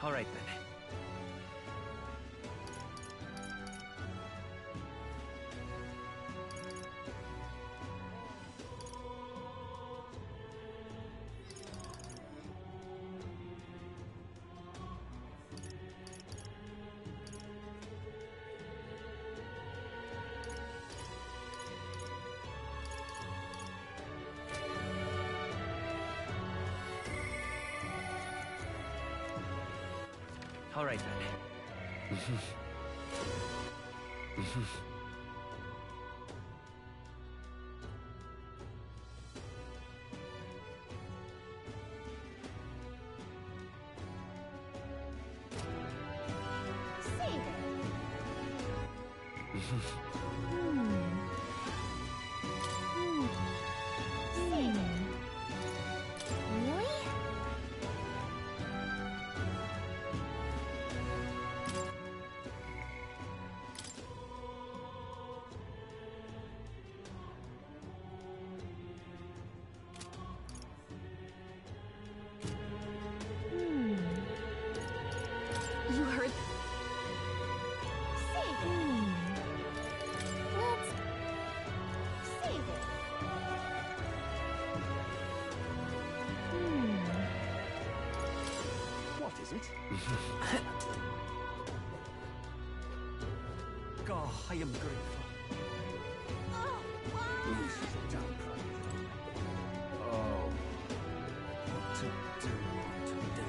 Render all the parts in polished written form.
All right then. All right then. You heard... Save it! Let's... Save it! What is it? Oh, I am grateful. Oh, wow! This is a damn problem. Oh. What to do? What to do?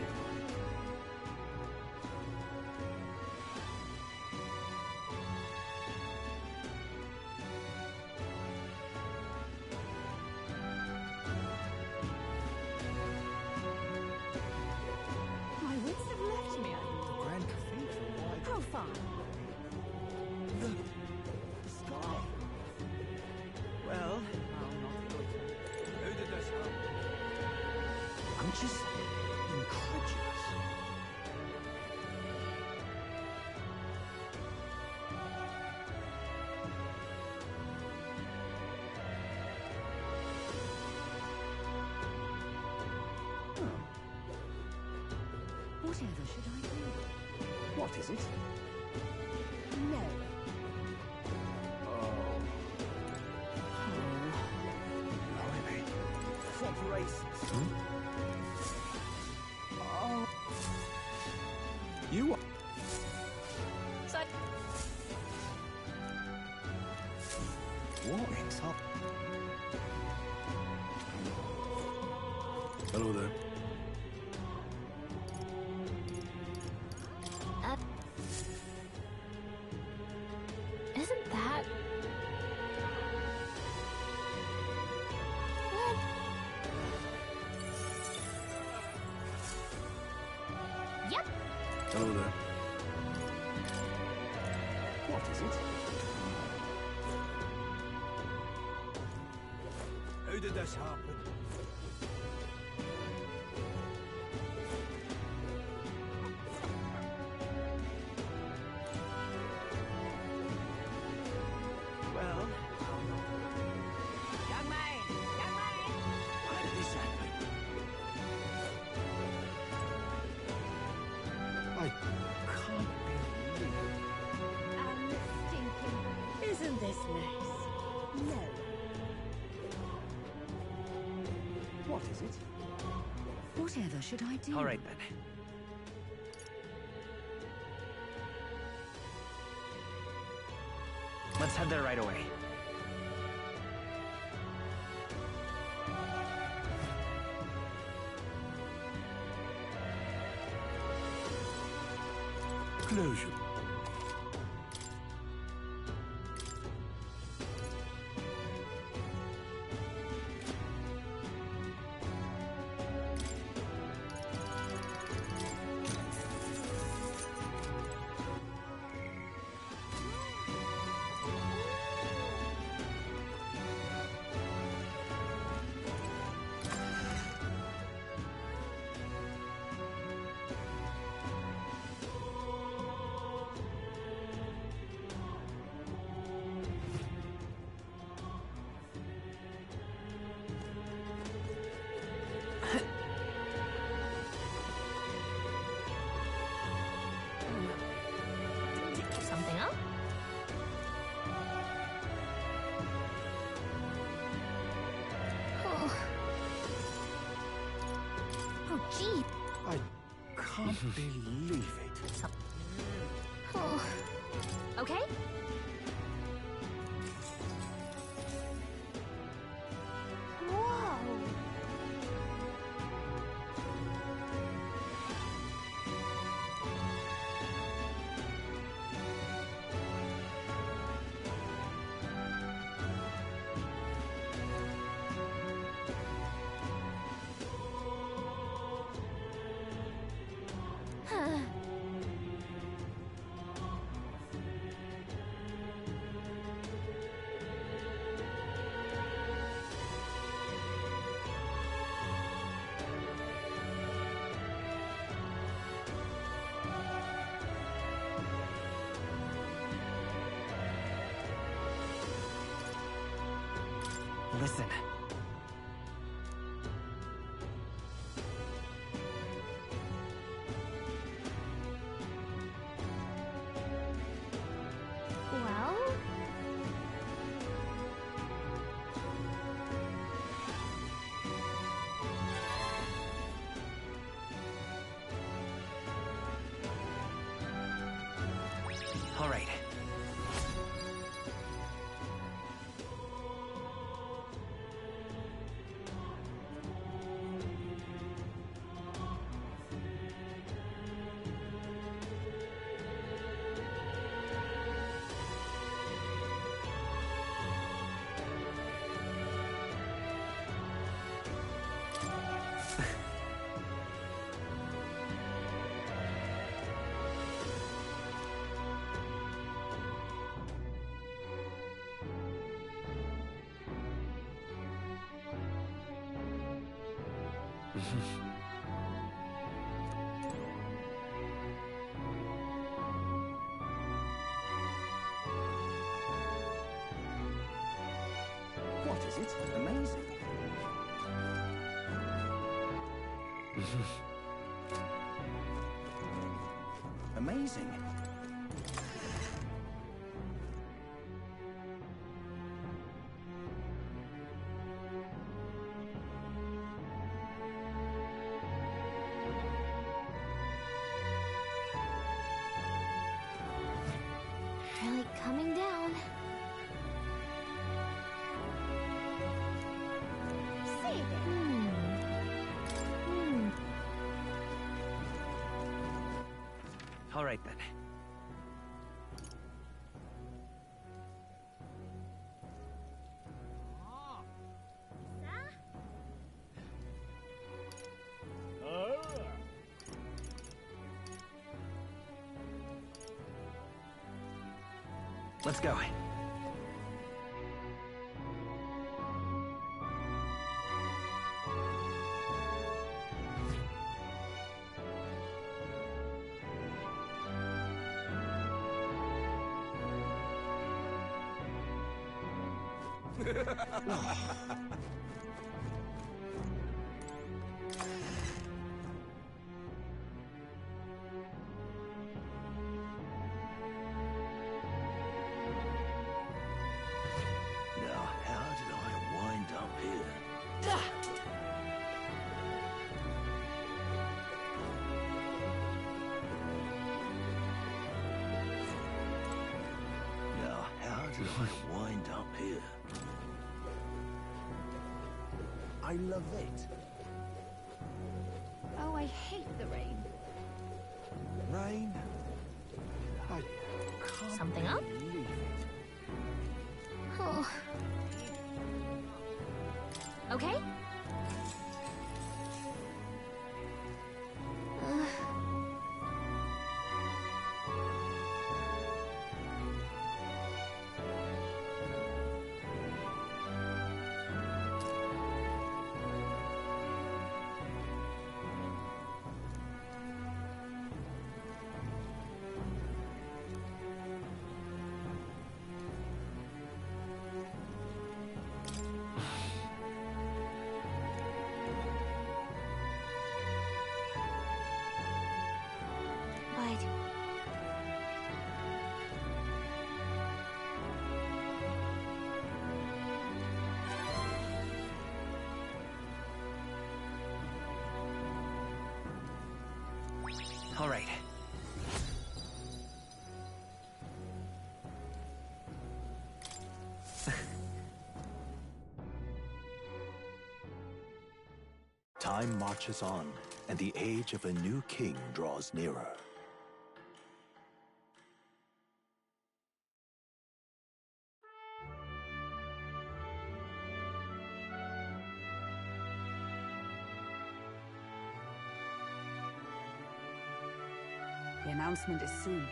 My wits have left me. The Grand Cathedral, why? How far? The sky. Well, I'm not good. Who did this help? I'm just incredulous. Whatever should I do? What is it? No. Oh. Blimey. What races? Oh. You are. So... What is up? Hello there. Isn't that... What? Yep. Hello there. What is it? How did this happen? Well, young man! Young man! Why did this happen? I can't believe it. I'm stinking. Isn't this nice? No. What is it? Whatever should I do? All right then. Let's head there right away. Closure. Gee. I can't believe it. Oh. Okay? Whoa. Huh. Listen. Well? All right. What is it? Amazing. Amazing. Really coming down. Say that. All right then. Let's go. Now, how did I wind up here? Now, how did I wind up here? I love it. Oh, I hate the rain. Rain? I can't Something up? believe it. Oh. Okay? All right. Time marches on, and the age of a new king draws nearer. The announcement is soon.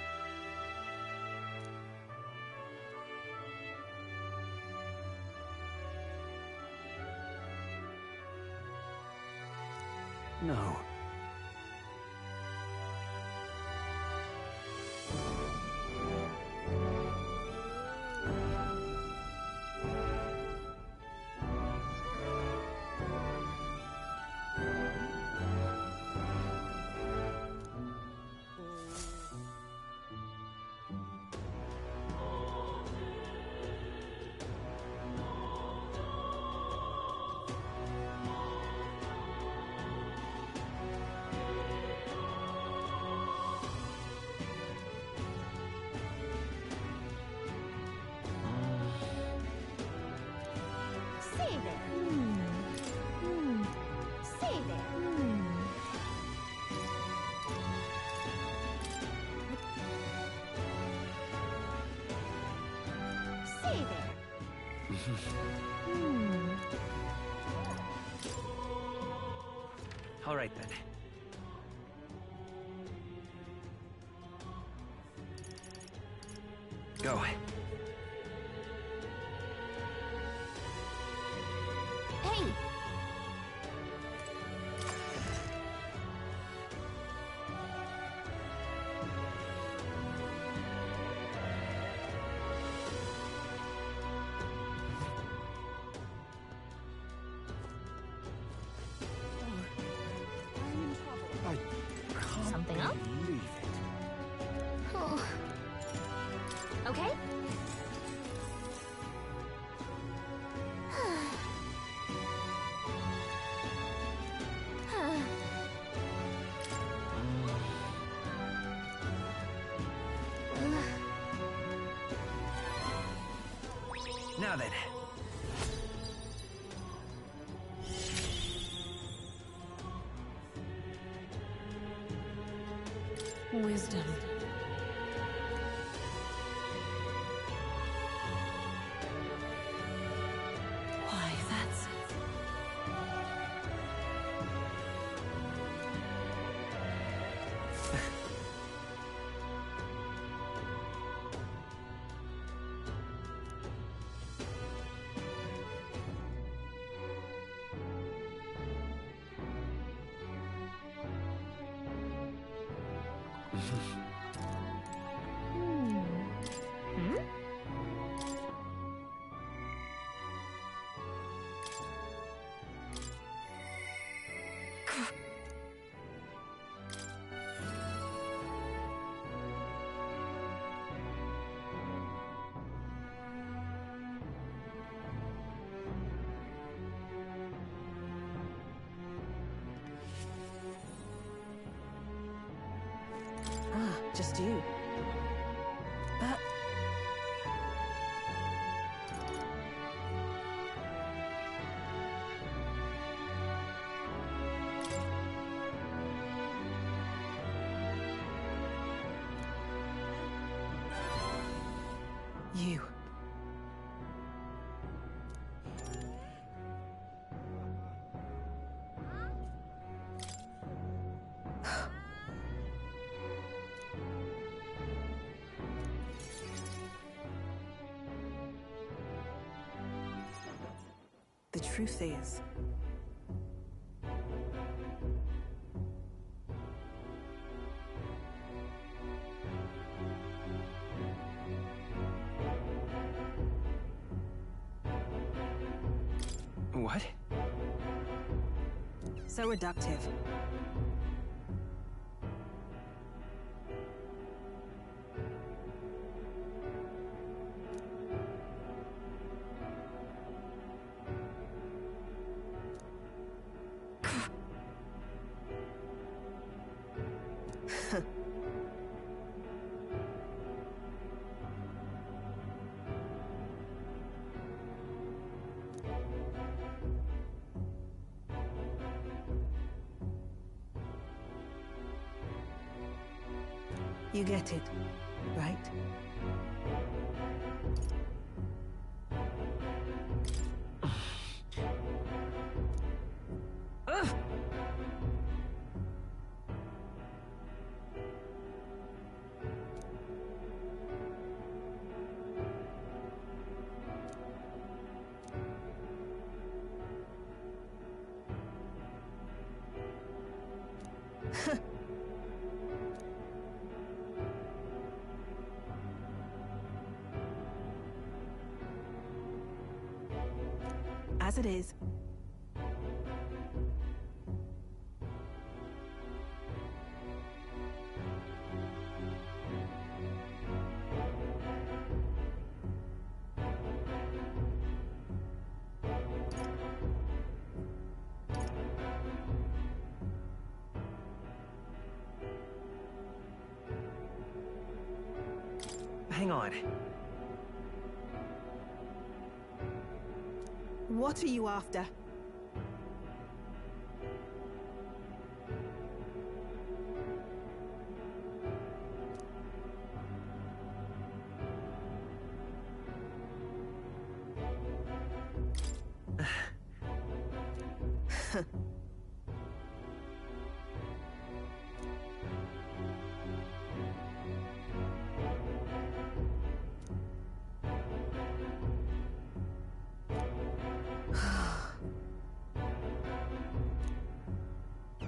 No. Say there. Say there. Say there. All right then. Go. Hey! I can't Something up? believe it. Oh. Okay? Now then. Wisdom. Why, that's... Just you. But... You. The truth is... What? So reductive. You get it, right? As it is. Hang on. What are you after?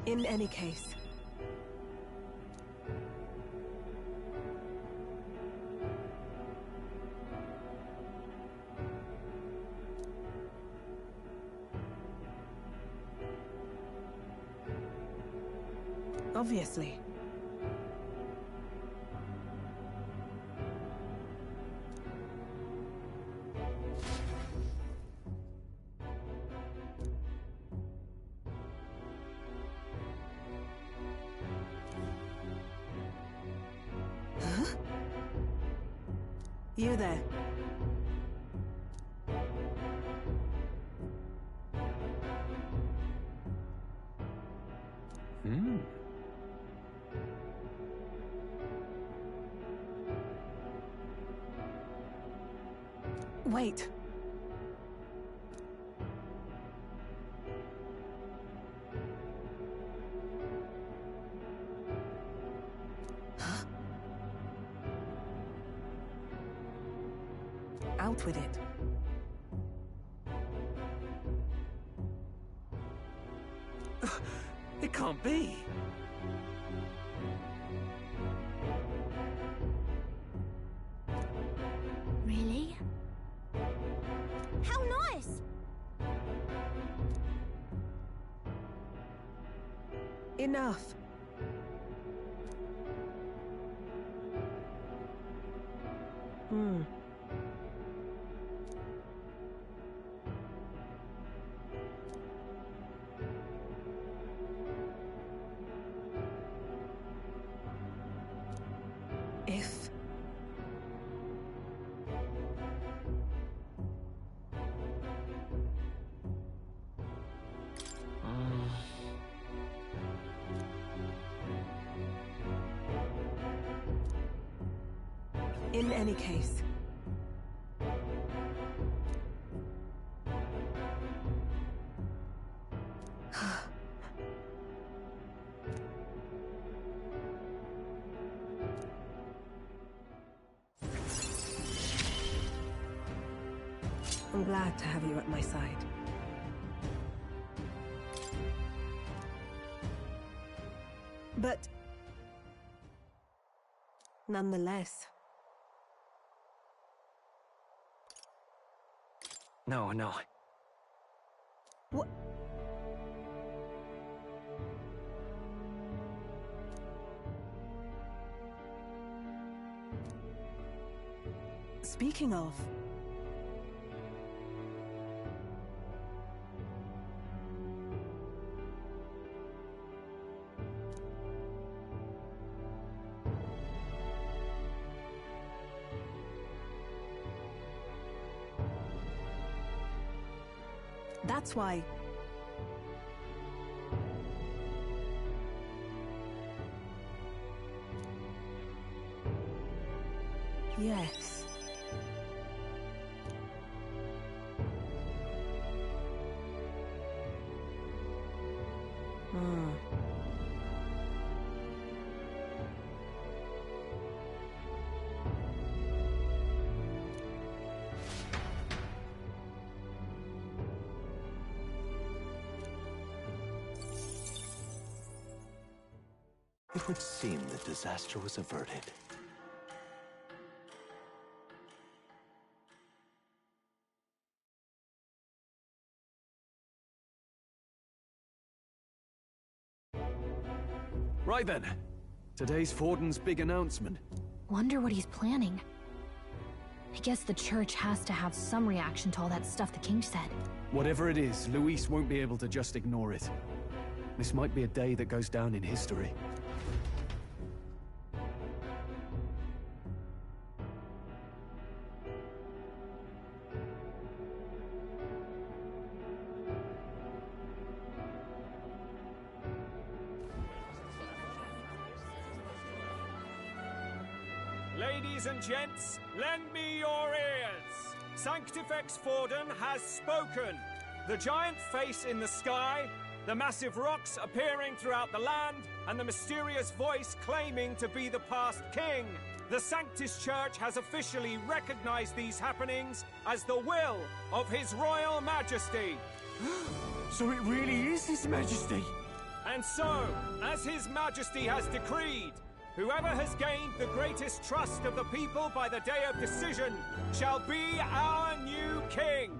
In any case. Obviously. You there. Wait. Out with it. It can't be. Really? How nice! Enough. If... In any case. I'm glad to have you at my side. But... nonetheless... No, no. What? Speaking of... That's why... Yes. It would seem the disaster was averted. Right then. Today's Forden's big announcement. Wonder what he's planning. I guess the church has to have some reaction to all that stuff the king said. Whatever it is, Luis won't be able to just ignore it. This might be a day that goes down in history. Ladies and gents, lend me your ears. Sanctifex Forden has spoken. The giant face in the sky, the massive rocks appearing throughout the land, and the mysterious voice claiming to be the past king. The Sanctus Church has officially recognized these happenings as the will of His Royal Majesty. So it really is His Majesty? And so, as His Majesty has decreed, whoever has gained the greatest trust of the people by the day of decision shall be our new king.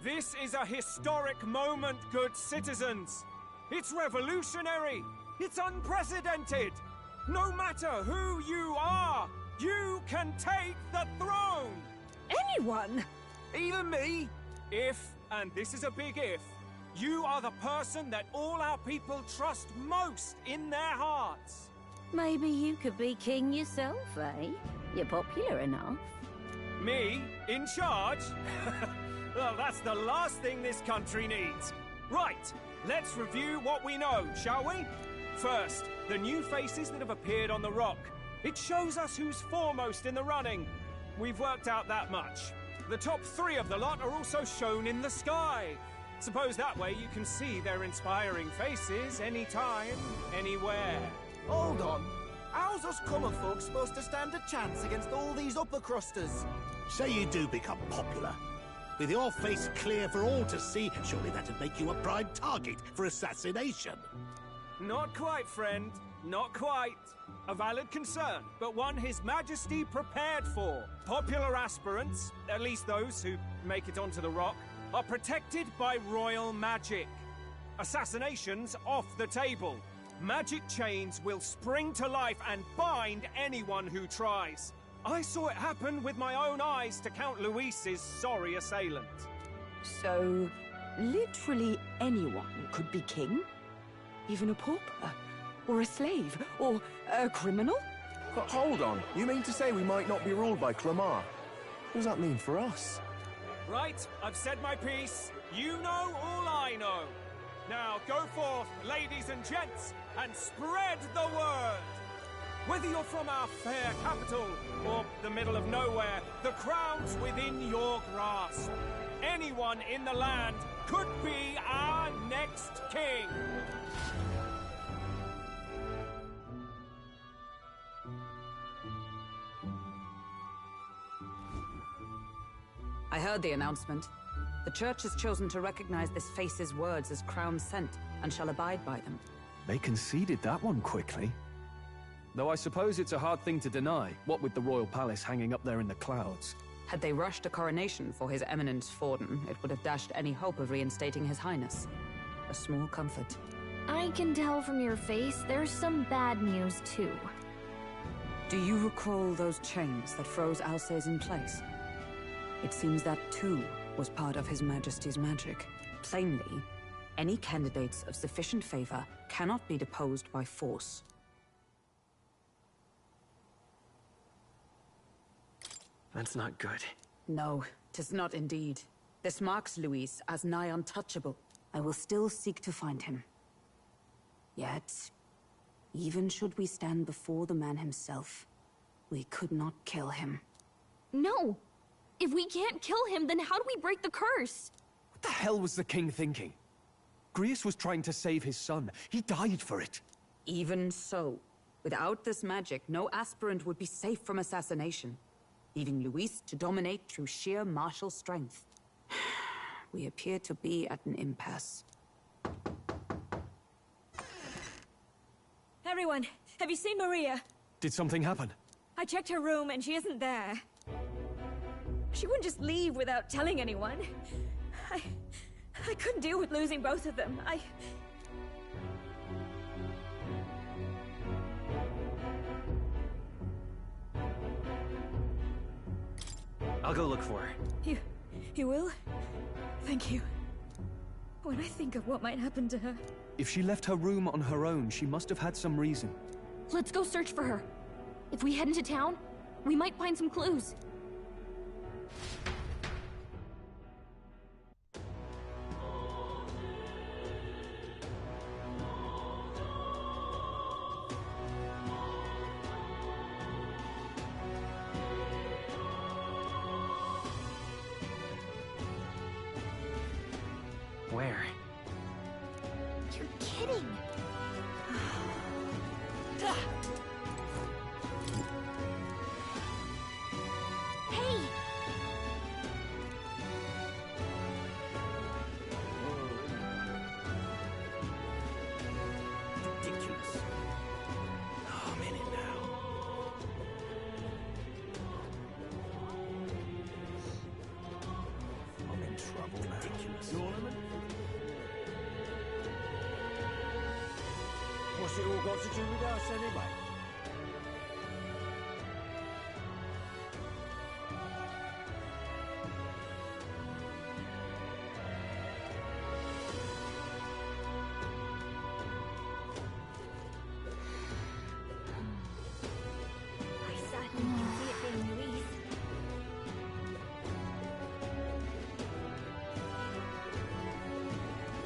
This is a historic moment, good citizens. It's revolutionary. It's unprecedented. No matter who you are, you can take the throne. Anyone? Even me? If, and this is a big if, you are the person that all our people trust most in their hearts. Maybe you could be king yourself, eh? You're popular enough. Me? In charge? Well, that's the last thing this country needs. Right, let's review what we know, shall we? First, the new faces that have appeared on the rock. It shows us who's foremost in the running. We've worked out that much. The top 3 of the lot are also shown in the sky. Suppose that way you can see their inspiring faces anytime, anywhere. Hold on. How's us common folk supposed to stand a chance against all these upper crusters? Say you do become popular. With your face clear for all to see, surely that'd make you a prime target for assassination. Not quite, friend. Not quite. A valid concern, but one His Majesty prepared for. Popular aspirants, at least those who make it onto the rock, are protected by royal magic. Assassinations off the table. Magic chains will spring to life and bind anyone who tries. I saw it happen with my own eyes to Count Luis's sorry assailant. So, literally anyone could be king? Even a pauper? Or a slave? Or a criminal? But hold on, you mean to say we might not be ruled by Clamar? What does that mean for us? Right, I've said my piece. You know all I know. Now go forth, ladies and gents, and spread the word! Whether you're from our fair capital or the middle of nowhere, the crown's within your grasp. Anyone in the land could be our next king. I heard the announcement. The church has chosen to recognize this face's words as crown sent and shall abide by them. They conceded that one quickly. Though I suppose it's a hard thing to deny, what with the royal palace hanging up there in the clouds. Had they rushed a coronation for His Eminence Forden, it would have dashed any hope of reinstating His Highness. A small comfort. I can tell from your face there's some bad news, too. Do you recall those chains that froze Alsace in place? It seems that, too, was part of His Majesty's magic. Plainly, any candidates of sufficient favor cannot be deposed by force. That's not good. No, 'tis not indeed. This marks Luis as nigh untouchable. I will still seek to find him. Yet, even should we stand before the man himself, we could not kill him. No! If we can't kill him, then how do we break the curse? What the hell was the king thinking? Grius was trying to save his son. He died for it. Even so, without this magic, no aspirant would be safe from assassination, leaving Luis to dominate through sheer martial strength. We appear to be at an impasse. Everyone, have you seen Maria? Did something happen? I checked her room and she isn't there. She wouldn't just leave without telling anyone. I couldn't deal with losing both of them. I'll go look for her. You will? Thank you. When I think of what might happen to her... If she left her room on her own, she must have had some reason. Let's go search for her. If we head into town, we might find some clues. Where? You're kidding! Hey! Ridiculous. Oh, I'm in it now. I'm in trouble now. Ridiculous. What's it all got to do with us anyway? I certainly can see it being Luis.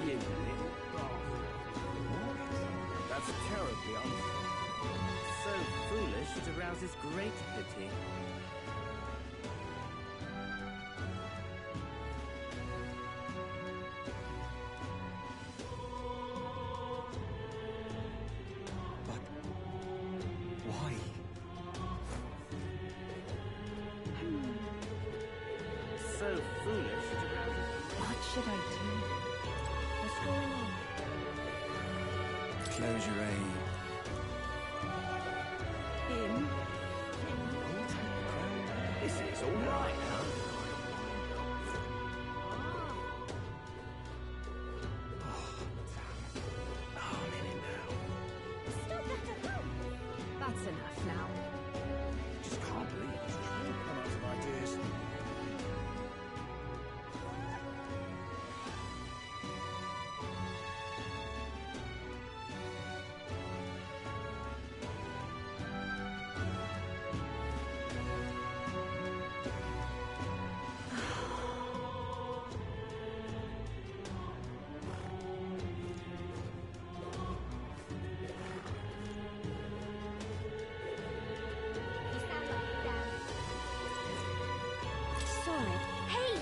You little bastard. That's terribly unfair. So foolish it arouses great pity. But... why? So foolish it arouses... What should I do? What's going on? Close your aim. Him? This is all right, huh? Oh, I'm in it now. That's enough now. Just can't believe it's true. I'm out of ideas. Solid. Hey!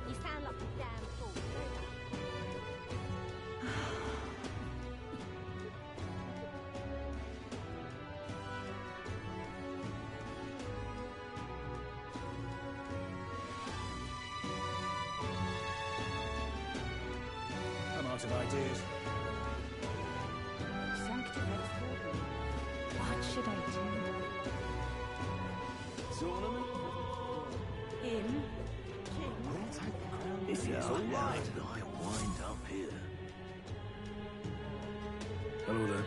You sound like a damn fool. I'm out of ideas. What should I do? Tournament? Him? This is all right. I wind up here. Hello there.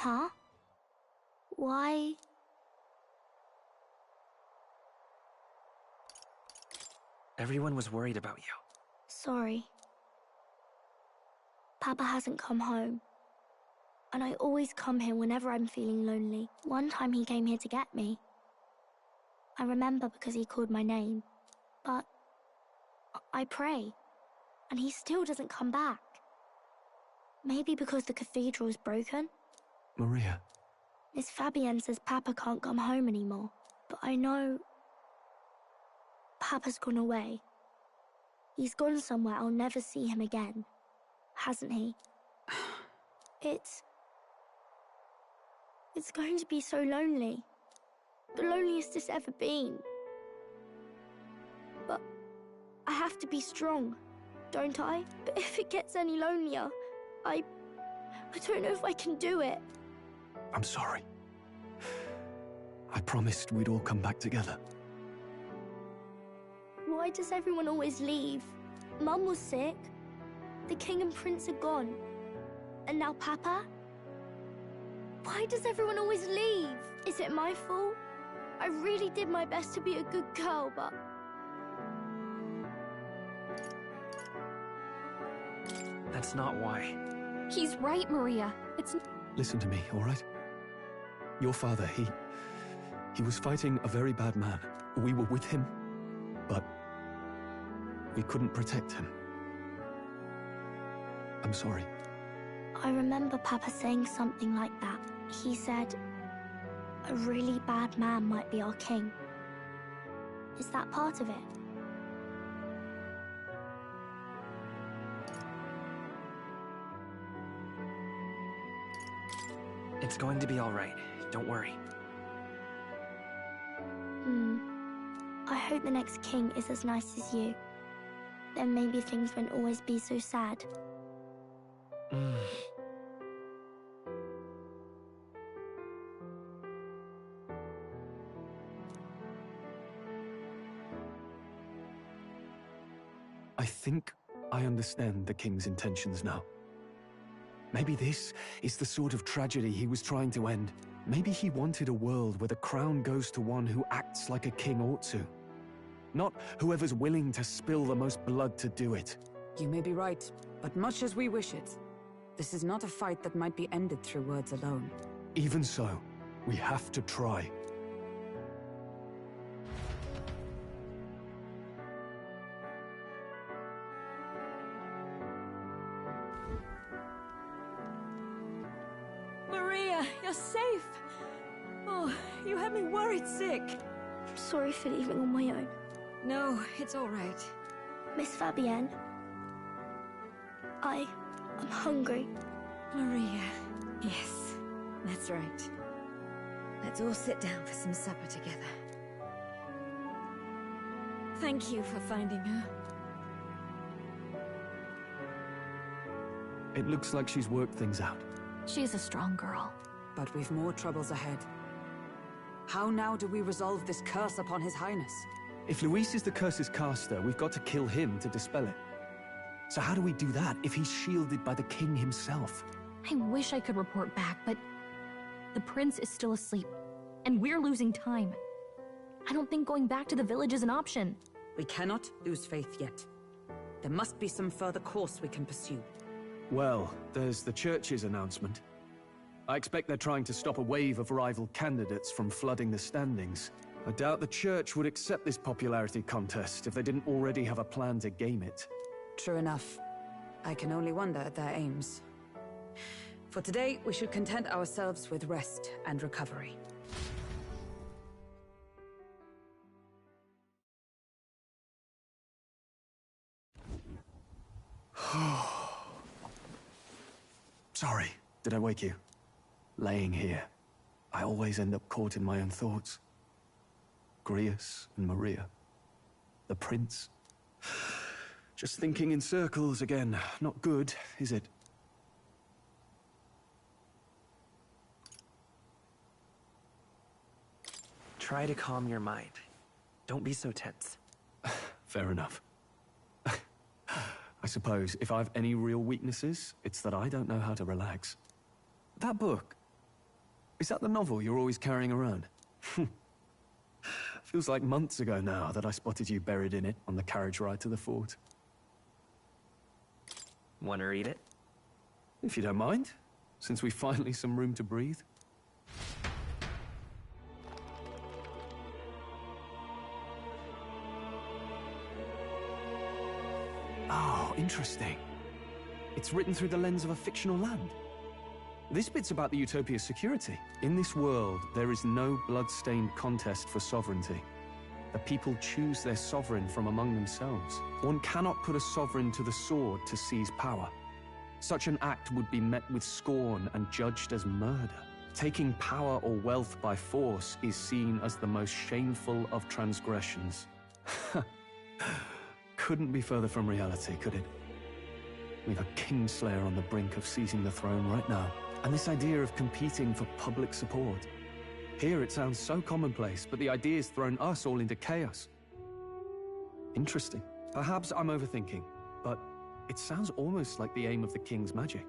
Huh? Why? Everyone was worried about you. Sorry. Papa hasn't come home. And I always come here whenever I'm feeling lonely. One time he came here to get me. I remember because he called my name. But I pray, and he still doesn't come back. Maybe because the cathedral's broken? Maria. Miss Fabienne says Papa can't come home anymore. But I know... Papa's gone away. He's gone somewhere I'll never see him again. Hasn't he? It's going to be so lonely. The loneliest it's ever been. But I have to be strong, don't I? But if it gets any lonelier, I don't know if I can do it. I'm sorry. I promised we'd all come back together. Why does everyone always leave? Mum was sick. The king and prince are gone. And now Papa? Why does everyone always leave? Is it my fault? I really did my best to be a good girl, but... That's not why. He's right, Maria. It's... Listen to me, all right? Your father, he was fighting a very bad man. We were with him, but we couldn't protect him. I'm sorry. I remember Papa saying something like that. He said, a really bad man might be our king. Is that part of it? It's going to be all right. Don't worry. I hope the next king is as nice as you. Then maybe things won't always be so sad. I think I understand the king's intentions now. Maybe this is the sort of tragedy he was trying to end. Maybe he wanted a world where the crown goes to one who acts like a king ought to. Not whoever's willing to spill the most blood to do it. You may be right, but much as we wish it, this is not a fight that might be ended through words alone. Even so, we have to try. Maria, you're safe! Oh, you had me worried sick. I'm sorry for leaving on my own. No, it's all right. Miss Fabienne, I'm hungry. Maria, yes, that's right. Let's all sit down for some supper together. Thank you for finding her. It looks like she's worked things out. She's a strong girl. But we've more troubles ahead. How now do we resolve this curse upon His Highness? If Luis is the curse's caster, we've got to kill him to dispel it. So how do we do that if he's shielded by the king himself? I wish I could report back, but the prince is still asleep, and we're losing time. I don't think going back to the village is an option. We cannot lose faith yet. There must be some further course we can pursue. Well, there's the church's announcement. I expect they're trying to stop a wave of rival candidates from flooding the standings. I doubt the church would accept this popularity contest if they didn't already have a plan to game it. True enough. I can only wonder at their aims. For today, we should content ourselves with rest and recovery. Sorry, did I wake you? Laying here, I always end up caught in my own thoughts. Grius and Maria. The prince. Just thinking in circles again. Not good, is it? Try to calm your mind. Don't be so tense. Fair enough. I suppose if I've any real weaknesses, it's that I don't know how to relax. That book, Is that the novel you're always carrying around? Feels like months ago now that I spotted you buried in it on the carriage ride to the fort. Want to read it? If you don't mind, since we finally some room to breathe. Oh, interesting. It's written through the lens of a fictional land. This bit's about the Utopia's security. In this world, there is no blood-stained contest for sovereignty. The people choose their sovereign from among themselves. One cannot put a sovereign to the sword to seize power. Such an act would be met with scorn and judged as murder. Taking power or wealth by force is seen as the most shameful of transgressions. Couldn't be further from reality, could it? We've a Kingslayer on the brink of seizing the throne right now. And this idea of competing for public support. Here it sounds so commonplace, but the idea's thrown us all into chaos. Interesting. Perhaps I'm overthinking, but it sounds almost like the aim of the King's magic.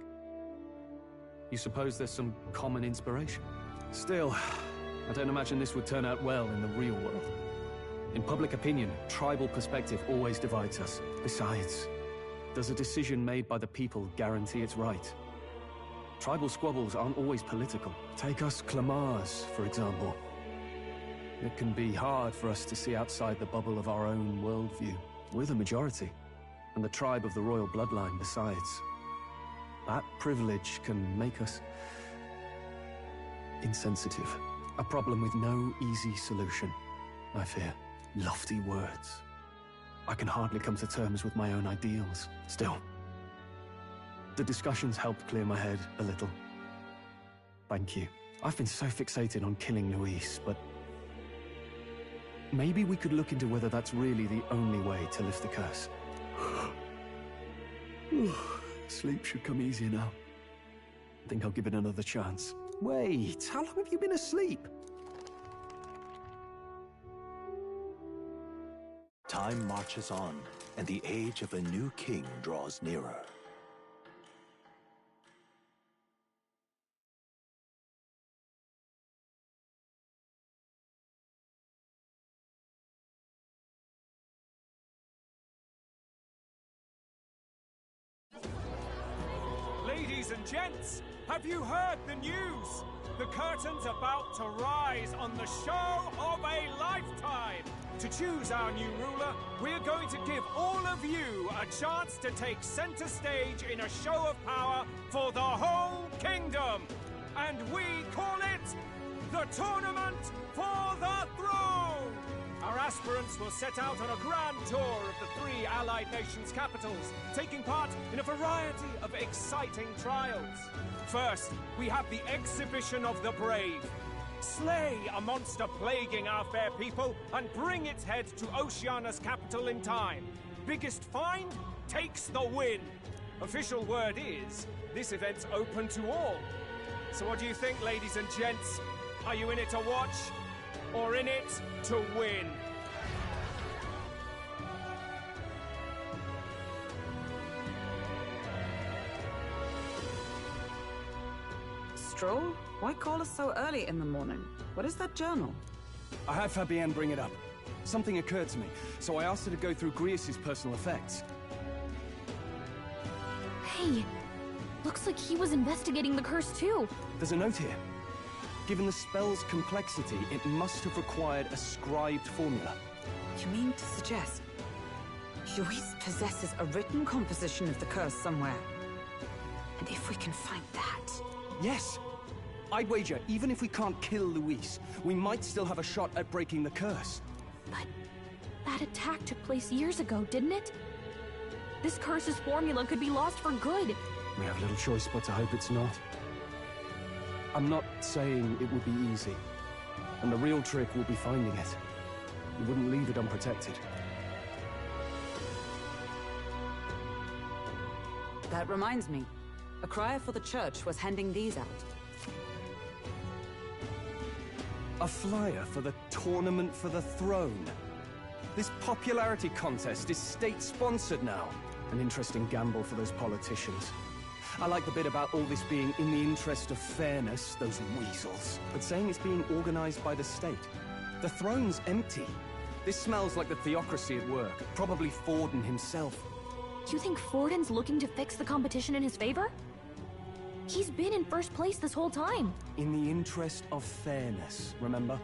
You suppose there's some common inspiration? Still, I don't imagine this would turn out well in the real world. In public opinion, tribal perspective always divides us. Besides, does a decision made by the people guarantee it's right? Tribal squabbles aren't always political. Take us Clamars, for example. It can be hard for us to see outside the bubble of our own worldview. We're the majority, and the tribe of the royal bloodline besides. That privilege can make us insensitive. A problem with no easy solution, I fear. Lofty words. I can hardly come to terms with my own ideals. Still, the discussions helped clear my head a little. Thank you. I've been so fixated on killing Luis, but maybe we could look into whether that's really the only way to lift the curse. Sleep should come easier now. I think I'll give it another chance. Wait, how long have you been asleep? Time marches on, and the age of a new king draws nearer. Ladies and gents, have you heard the news? The curtain's about to rise on the show of a lifetime. To choose our new ruler, we're going to give all of you a chance to take center stage in a show of power for the whole kingdom. And we call it the Tournament for the Throne. Our aspirants will set out on a grand tour of the 3 allied nations' capitals, taking part in a variety of exciting trials. First, we have the Exhibition of the Brave. Slay a monster plaguing our fair people and bring its head to Oceania's capital in time. Biggest find takes the win. Official word is, this event's open to all. So what do you think, ladies and gents? Are you in it to watch, or in it to win? Stroll? Why call us so early in the morning? What is that journal? I had Fabienne bring it up. Something occurred to me, so I asked her to go through Grius' personal effects. Hey, looks like he was investigating the curse too. There's a note here. Given the spell's complexity, it must have required a scribed formula. You mean to suggest Luis possesses a written composition of the curse somewhere? And if we can find that... Yes! I'd wager, even if we can't kill Luis, we might still have a shot at breaking the curse. But that attack took place years ago, didn't it? This curse's formula could be lost for good. We have little choice but to hope it's not. I'm not saying it would be easy. And the real trick will be finding it. We wouldn't leave it unprotected. That reminds me. A crier for the church was handing these out. A flyer for the Tournament for the Throne. This popularity contest is state-sponsored now. An interesting gamble for those politicians. I like the bit about all this being in the interest of fairness, those weasels. But saying it's being organized by the state. The throne's empty. This smells like the theocracy at work, probably Forden himself. You think Forden's looking to fix the competition in his favor? He's been in first place this whole time. In the interest of fairness, remember?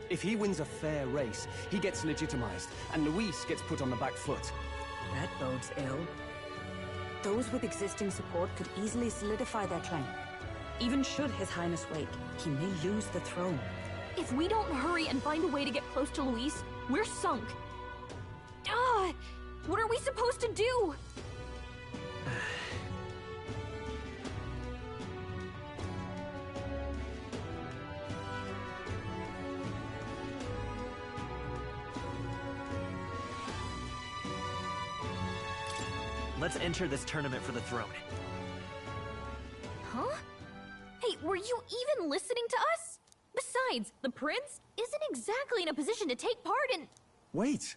If he wins a fair race, he gets legitimized, and Luis gets put on the back foot. That bodes ill. Those with existing support could easily solidify their claim. Even should His Highness wake, he may lose the throne. If we don't hurry and find a way to get close to Luis, we're sunk. What are we supposed to do? Let's enter this tournament for the throne. Huh? Hey, were you even listening to us? Besides, the prince isn't exactly in a position to take part in... Wait.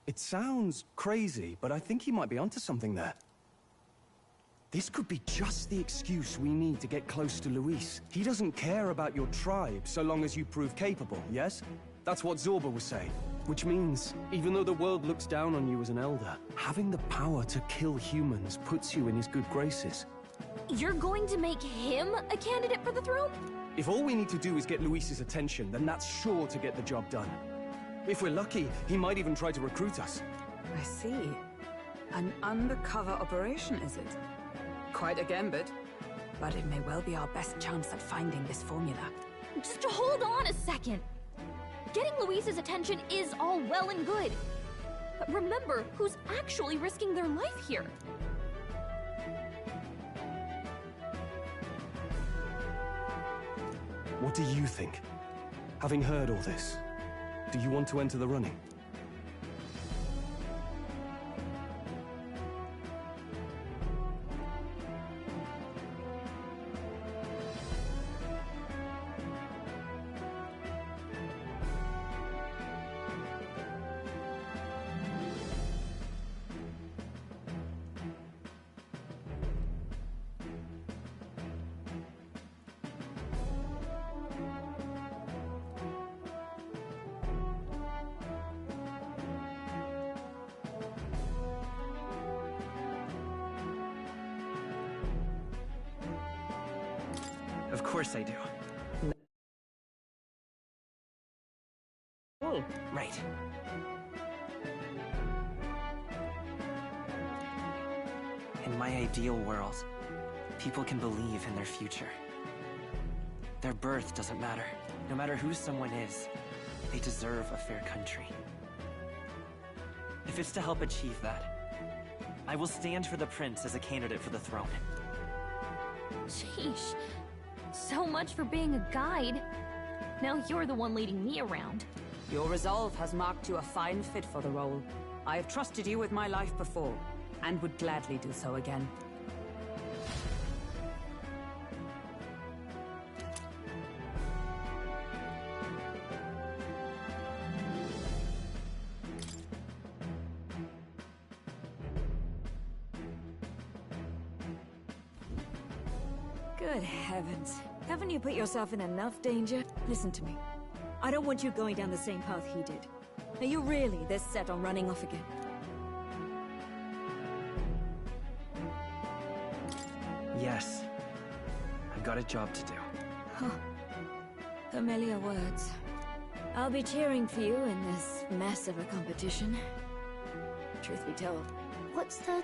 It sounds crazy, but I think he might be onto something there. This could be just the excuse we need to get close to Luis. He doesn't care about your tribe so long as you prove capable, yes? That's what Zorba was saying. Which means, even though the world looks down on you as an elder, having the power to kill humans puts you in his good graces. You're going to make him a candidate for the throne? If all we need to do is get Luis's attention, then that's sure to get the job done. If we're lucky, he might even try to recruit us. I see. An undercover operation, is it? Quite a gambit. But it may well be our best chance at finding this formula. Just hold on a second. Getting Luis's attention is all well and good. But remember who's actually risking their life here. What do you think? Having heard all this, do you want to enter the running? Of course I do. Oh, right. In my ideal world, people can believe in their future. Their birth doesn't matter. No matter who someone is, they deserve a fair country. If it's to help achieve that, I will stand for the prince as a candidate for the throne. Sheesh. So much for being a guide. Now you're the one leading me around. Your resolve has marked you a fine fit for the role. I have trusted you with my life before, and would gladly do so again. Good heavens. Haven't you put yourself in enough danger? Listen to me. I don't want you going down the same path he did. Are you really this set on running off again? Yes. I've got a job to do. Huh. Familiar words. I'll be cheering for you in this mess of a competition. Truth be told. What's the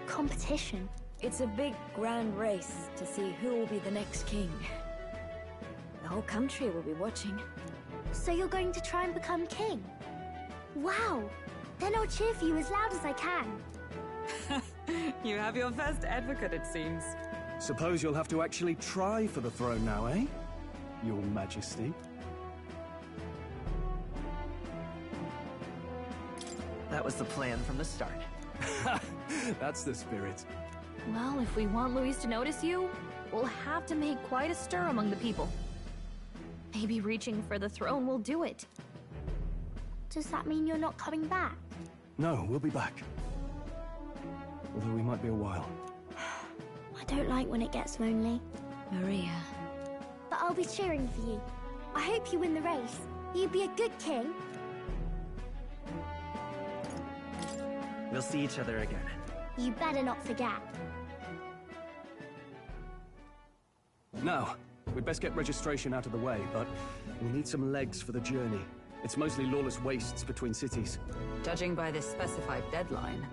competition? It's a big, grand race to see who will be the next king. The whole country will be watching. So you're going to try and become king? Wow! Then I'll cheer for you as loud as I can. You have your first advocate, it seems. Suppose you'll have to actually try for the throne now, eh? Your Majesty. That was the plan from the start. That's the spirit. Well, if we want Luis to notice you, we'll have to make quite a stir among the people. Maybe reaching for the throne will do it. Does that mean you're not coming back? No, we'll be back. Although we might be a while. I don't like when it gets lonely. Maria. But I'll be cheering for you. I hope you win the race. You'd be a good king. We'll see each other again. You better not forget. Now, we'd best get registration out of the way, but we'll need some legs for the journey. It's mostly lawless wastes between cities. Judging by this specified deadline,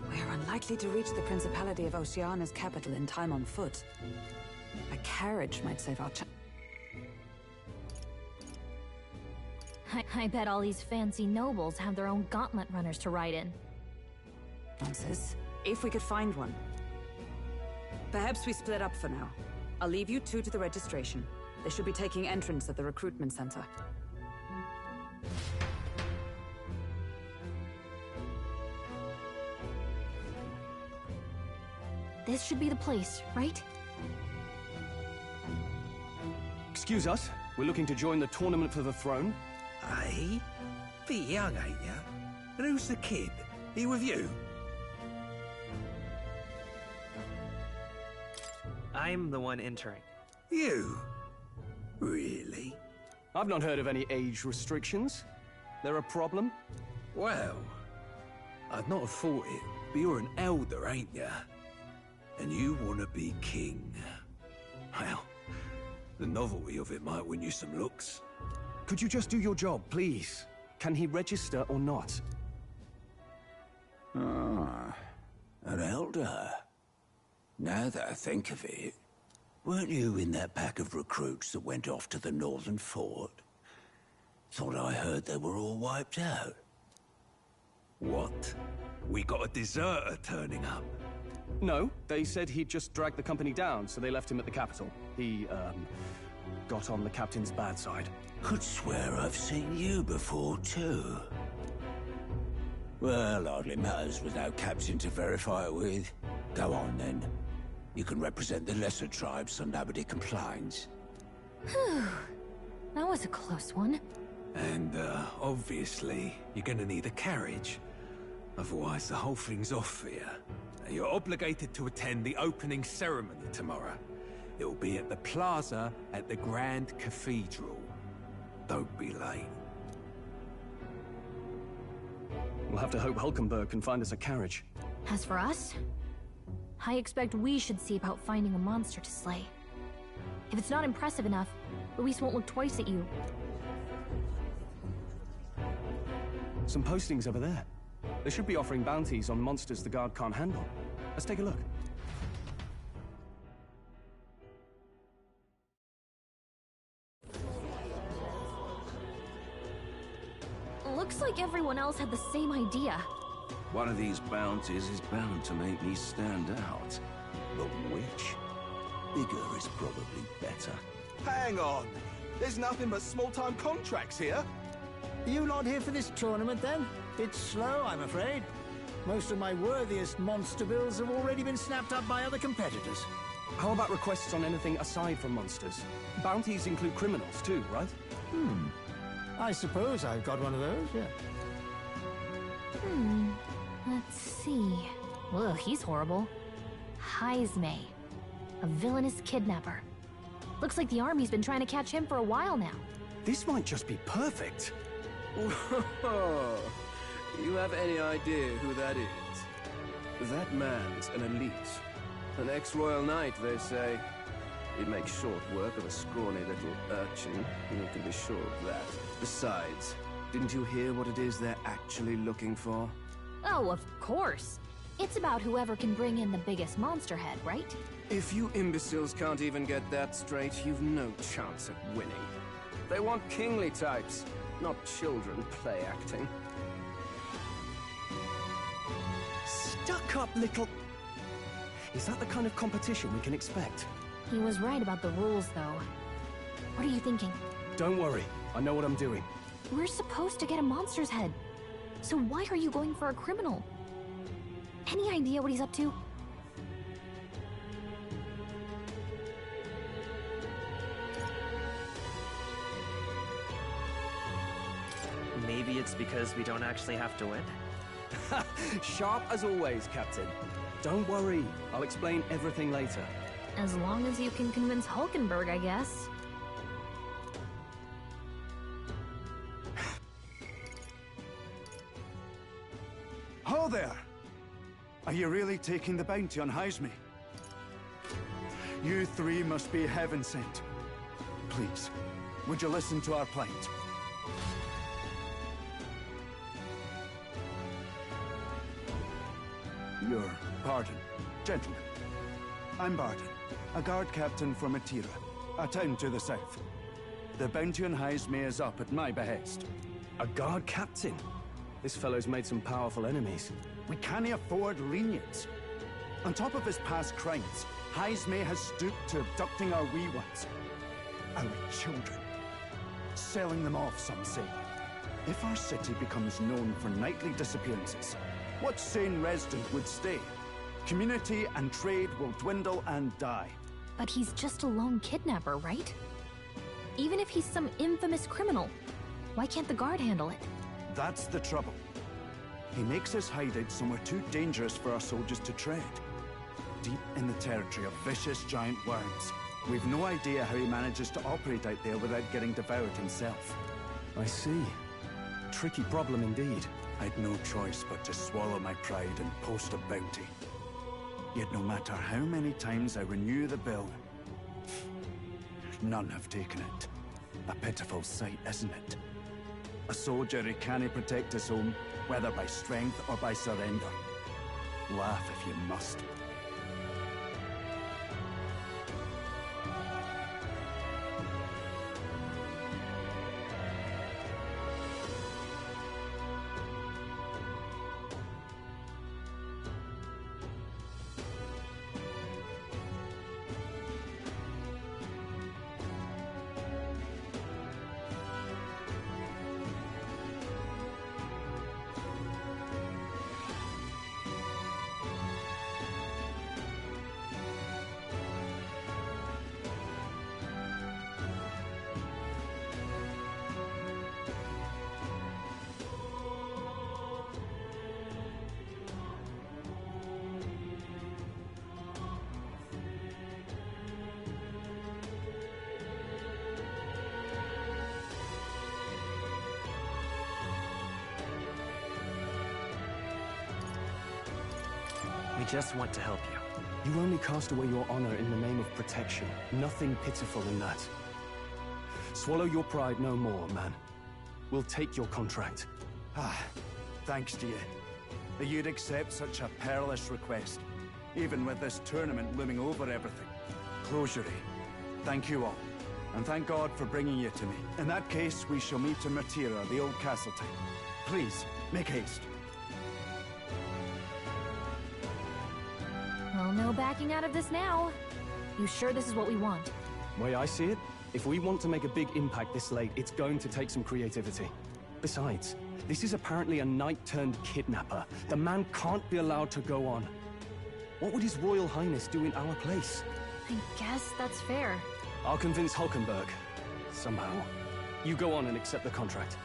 we're unlikely to reach the Principality of Oceania's capital in time on foot. A carriage might save our chance. I bet all these fancy nobles have their own gauntlet runners to ride in. If we could find one. Perhaps we split up for now. I'll leave you two to the registration. They should be taking entrance at the recruitment center. This should be the place, right? Excuse us, we're looking to join the tournament for the throne. Aye? Bit young, ain't ya? And who's the kid? He with you? I'm the one entering. You? Really? I've not heard of any age restrictions. There a problem? Well, I'd not have thought it, but you're an elder, ain't ya? And you want to be king. Well, the novelty of it might win you some looks. Could you just do your job, please? Can he register or not? Ah, an elder. Now that I think of it, weren't you in that pack of recruits that went off to the northern fort? Thought I heard they were all wiped out. What? We got a deserter turning up? No, they said he'd just dragged the company down, so they left him at the capital. He, got on the captain's bad side. Could swear I've seen you before, too. Well, hardly matters without captain to verify it with. Go on, then. You can represent the lesser tribes so nobody complains. Whew. That was a close one. And, obviously, you're gonna need a carriage. Otherwise, the whole thing's off for you. You're obligated to attend the opening ceremony tomorrow. It'll be at the plaza at the Grand Cathedral. Don't be late. We'll have to hope Hulkenberg can find us a carriage. As for us, I expect we should see about finding a monster to slay. If it's not impressive enough, Luis won't look twice at you. Some postings over there. They should be offering bounties on monsters the guard can't handle. Let's take a look. Looks like everyone else had the same idea. One of these bounties is bound to make me stand out. But which? Bigger is probably better. Hang on! There's nothing but small-time contracts here. Are you not here for this tournament, then? It's slow, I'm afraid. Most of my worthiest monster bills have already been snapped up by other competitors. How about requests on anything aside from monsters? Bounties include criminals too, right? I suppose I've got one of those, yeah. Let's see. Ugh, he's horrible. Heisme. A villainous kidnapper. Looks like the army's been trying to catch him for a while now. This might just be perfect. Whoa. You have any idea who that is? That man's an elite. An ex-royal knight, they say. He'd make short work of a scrawny little urchin. You can be sure of that. Besides, didn't you hear what it is they're actually looking for? Oh, of course. It's about whoever can bring in the biggest monster head, right? If you imbeciles can't even get that straight, you've no chance at winning. They want kingly types, not children play-acting. Stuck-up little... Is that the kind of competition we can expect? He was right about the rules, though. What are you thinking? Don't worry, I know what I'm doing. We're supposed to get a monster's head. So why are you going for a criminal? Any idea what he's up to? Maybe it's because we don't actually have to win? Sharp as always, Captain. Don't worry. I'll explain everything later. As long as you can convince Hulkenberg, I guess. Ho there! Are you really taking the bounty on Haizme? You three must be heaven sent. Please, would you listen to our plight? Your pardon, gentlemen. I'm Barton, a guard captain for Matira, a town to the south. The bounty on Haizme is up at my behest. A guard captain? This fellow's made some powerful enemies. We can't afford lenience. On top of his past crimes, Haizme has stooped to abducting our wee ones. Our children. Selling them off, some say. If our city becomes known for nightly disappearances, what sane resident would stay? Community and trade will dwindle and die. But he's just a lone kidnapper, right? Even if he's some infamous criminal, why can't the guard handle it? That's the trouble. He makes his hideout somewhere too dangerous for our soldiers to tread. Deep in the territory of vicious giant worms. We've no idea how he manages to operate out there without getting devoured himself. I see. Tricky problem indeed. I'd no choice but to swallow my pride and post a bounty. Yet no matter how many times I renew the bill, none have taken it. A pitiful sight, isn't it? A soldier who can't protect his home, whether by strength or by surrender. Laugh if you must. We just want to help you. You only cast away your honor in the name of protection. Nothing pitiful in that. Swallow your pride no more, man. We'll take your contract. Thanks to you. That you'd accept such a perilous request, even with this tournament looming over everything. Closure, thank you all. And thank God for bringing you to me. In that case, we shall meet in Matira, the old castle town. Please, make haste. Well, no backing out of this now. You sure this is what we want? Way I see it, if we want to make a big impact this late, it's going to take some creativity. Besides, this is apparently a knight-turned-kidnapper. The man can't be allowed to go on. What would His Royal Highness do in our place? I guess that's fair. I'll convince Hulkenberg. Somehow. You go on and accept the contract.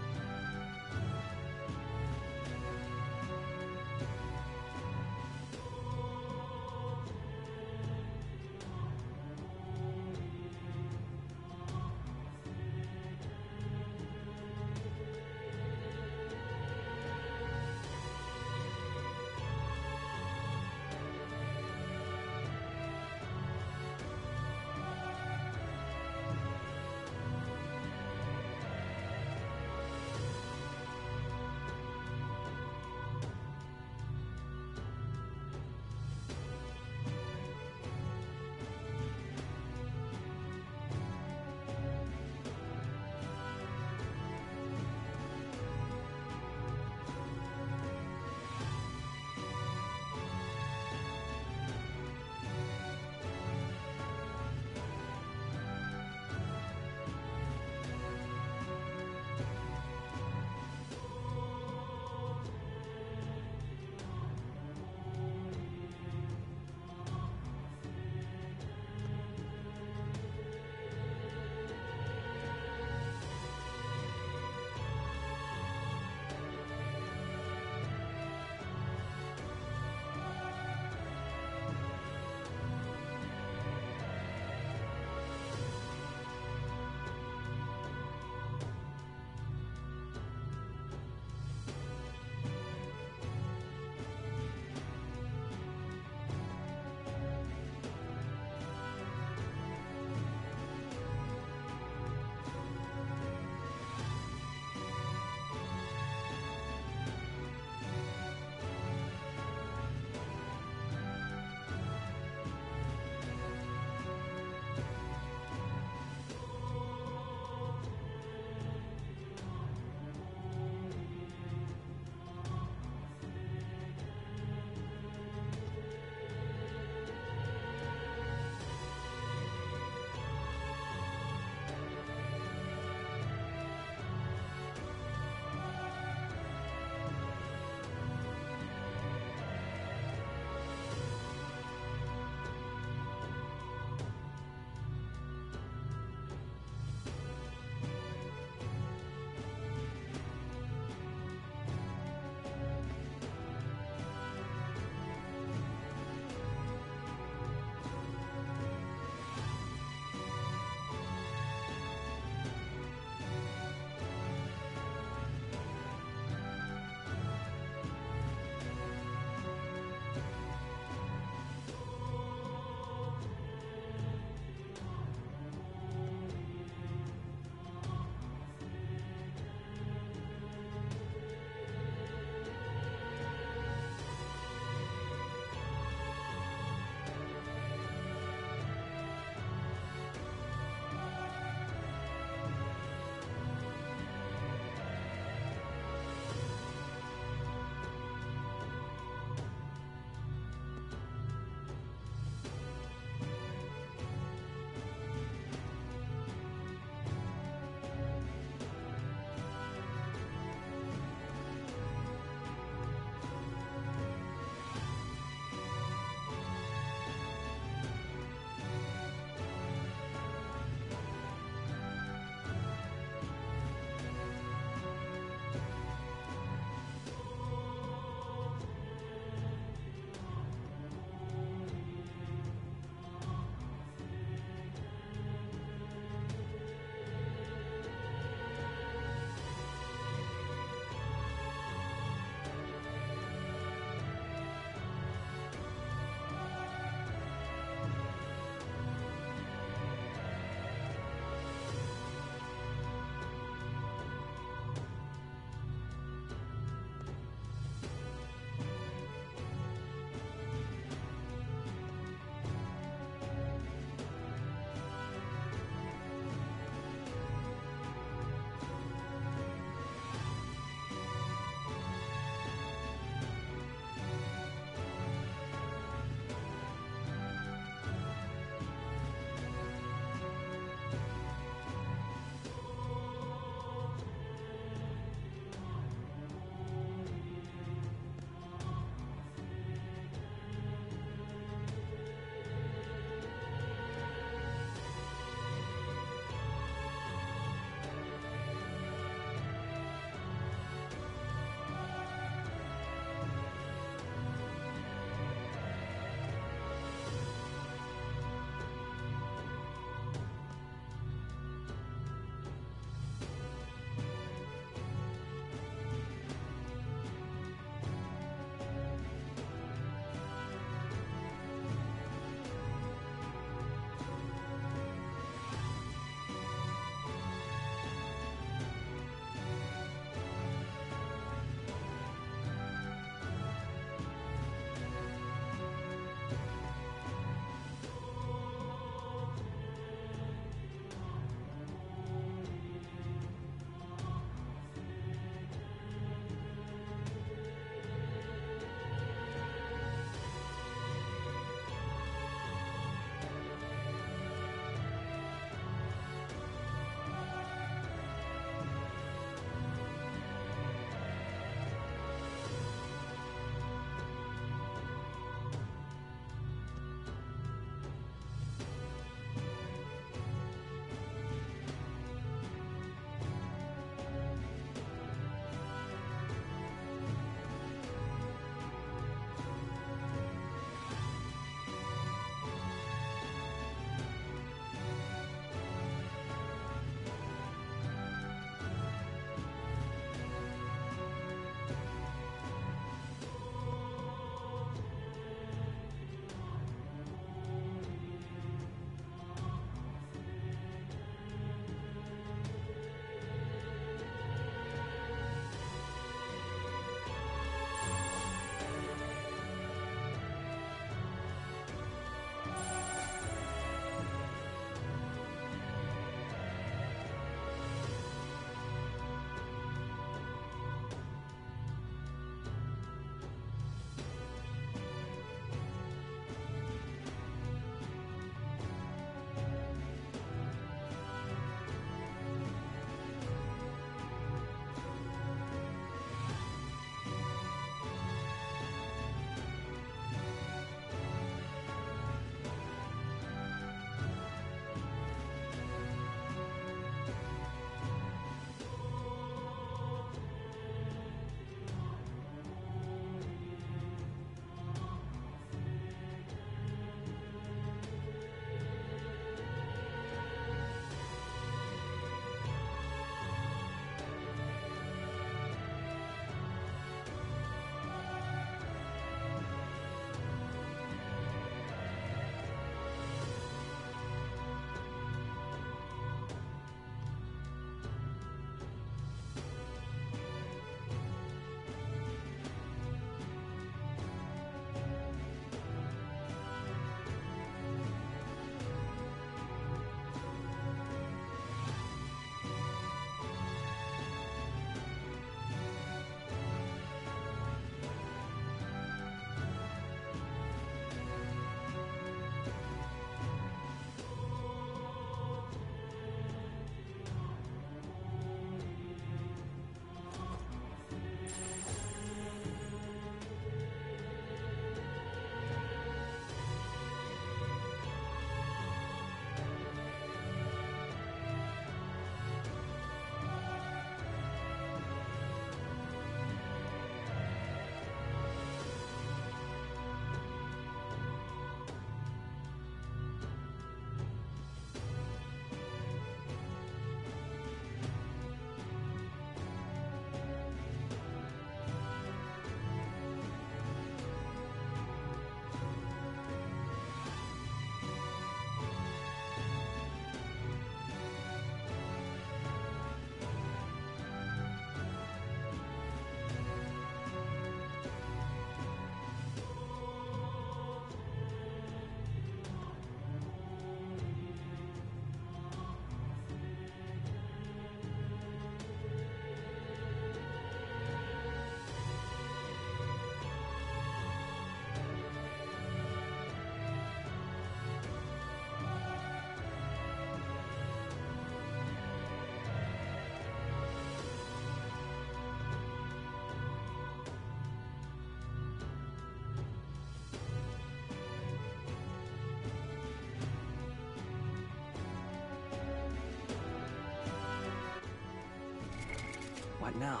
What now?